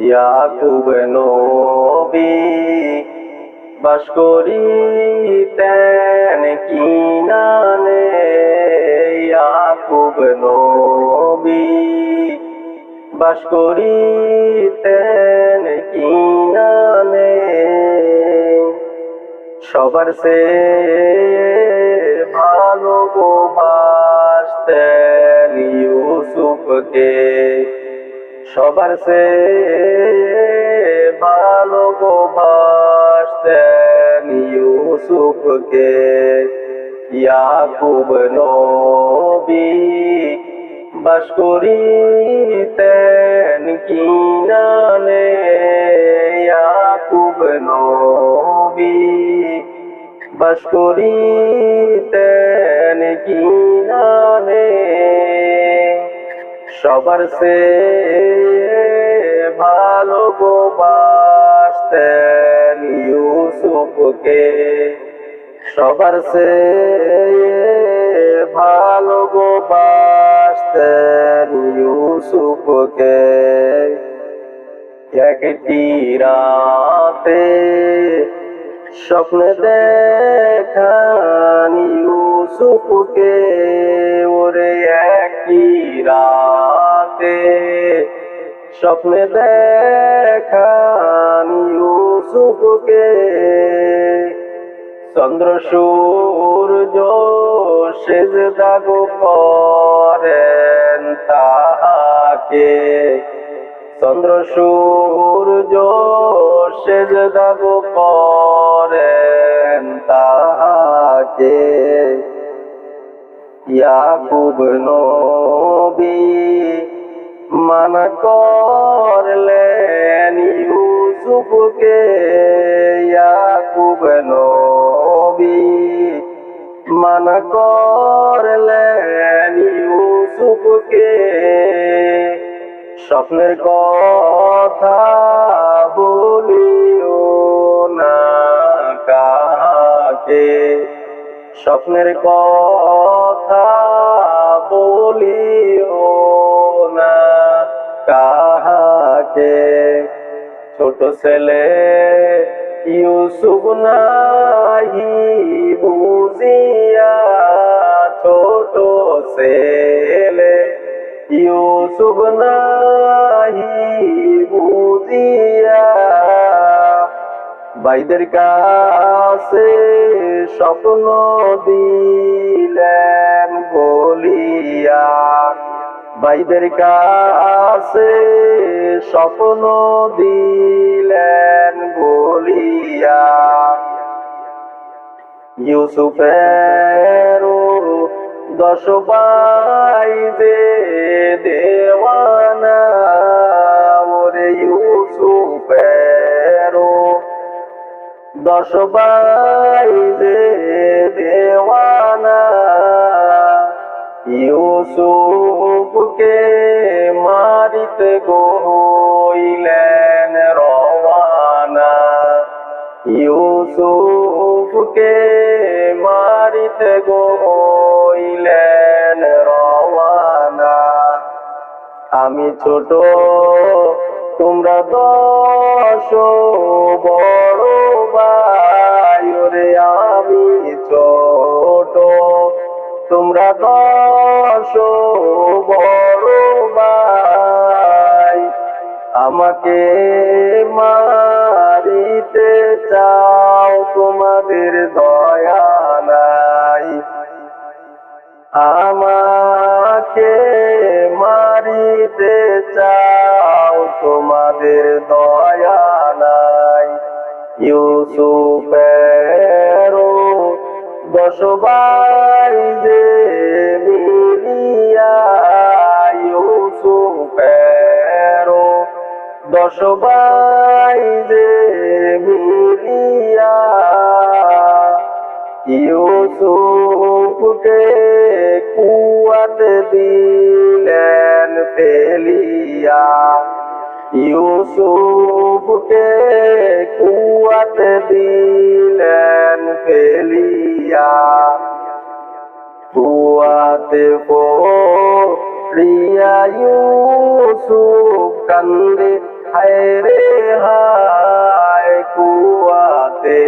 ইয়াকুব নবী বাস করিতেন কিনানে। ইয়াকুব নবী বাস করিতেন কিনানে। সবার সে ভালোবাসতেন ইউসুফকে। সবার সে ভালোবাসতেন ইউসুফকে। ইয়াকুব নবী বাস করিতেন কিনানে। ইয়াকুব নবী বাস করিতেন কিনানে। সবার সে ভালোবাসতেন ইউসুফকে। সবার সে ভালোবাসতেন ইউসুফকে। একটি রাতে স্বপ্নে দেখান ইউসুফকে। ওরে একটি রাতে স্বপ্নে দেখান ইউসুফকে। চন্দ্র সূর্য সেজদা করেন তাহাকে। চন্দ্র সূর্য সেজদা করেন তাহাকে। ইয়াকুব নবী মানা করলেন ইউসুফকে। ইয়াকুব নবী মানা করলেন ইউসুফকে। স্বপ্নের কথা বলিও না কাহাকে। স্বপ্নের কথা বলিও না কাহাকে। ছোট ছেলে ইউসুফ নাহি বুঝিয়া। ছোট ছেলে ইউসুফ নাহি বুঝিয়া। ভাইদের কাছে স্বপ্ন দিলেন বলিয়া। ভাইদের কাছে স্বপ্ন দিলেন বলিয়া। ইউসুফের 10 ভাই যে দেওয়ানা। ওরে ইউসুফের 10 ভাই যে দেওয়ানা। ইউসুফকে মারিতে হইলেন রওয়ানা। ইউসুফকে মারিতে হইলেন রওয়ানা। আমি ছোট তোমরা 10 বড় ভাই। ওরে আমি ছোট তোমরা 10 বড় ভাই। আমাকে মারিতে চাও তোমাদের দয়া নাই। আমাকে মারিতে চাও তোমাদের দয়া নাই। ইউসুফের 10 ভাই যে মিলিয়া। ইউসুফের 10 ভাই যে মিলিয়া। ইউসুফকে কুয়াতে দিলেন ফেলিয়া। ইউসুফকে কুয়াতে দিলেন ফেলিয়া। কুয়াতে পড়িয়া ইউসুফ কান্দে হায় রে হায় কুয়াতে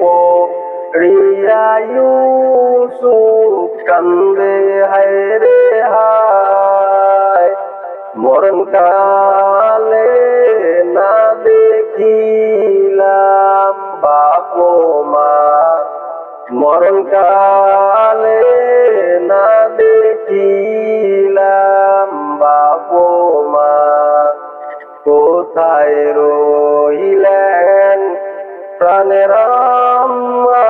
পড়িয়া ইউসুফ কান্দে হায় রে হায় মরণ কালে না দেখিলাম বাপ মা মরণ কালে না দেখিলাম বাপ মা কোথায় রইলেন প্রাণের আম্মা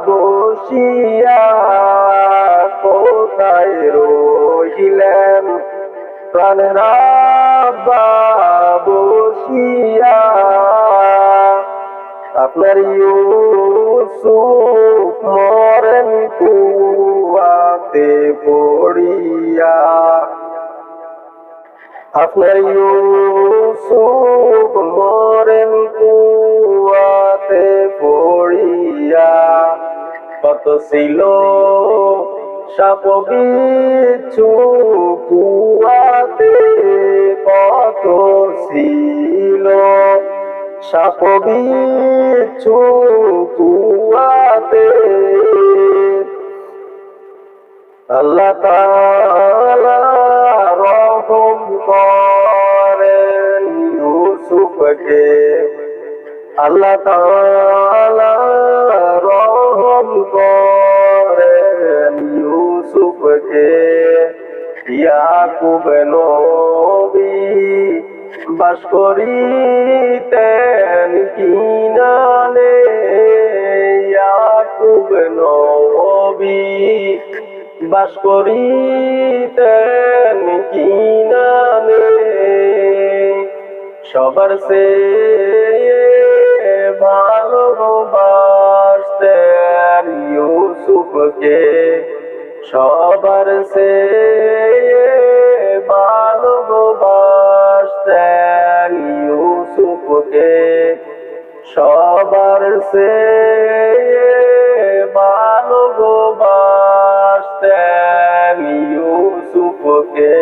বসিয়া কোথায় রইলেন প্রাণের আব্বা বসিয়া আপনার ইউসুফ মরেন কুয়াতে পড়িয়া আপনার ইউসুফ মরেন কুয়াতে পড়িয়া কত ছিল সাপ বিচ্ছু কুয়াতে কত ছিল সাপ বিচ্ছু কুয়াতে আল্লাহ তাআলা রহম করেন ইউসুফকে আল্লাহ তাআলা রহম করেন ইউসুফকে ইয়াকুব নবী বাস করিতেন কিনানে ইয়াকুব নবী বাস করিতেন কিনানে সবার সে ভালোবাসতেন ইউসুফকে সবার সে ভালোবাসতেন ইউসুফকে সবার সে ভালোবাসতেন ইউসুফকে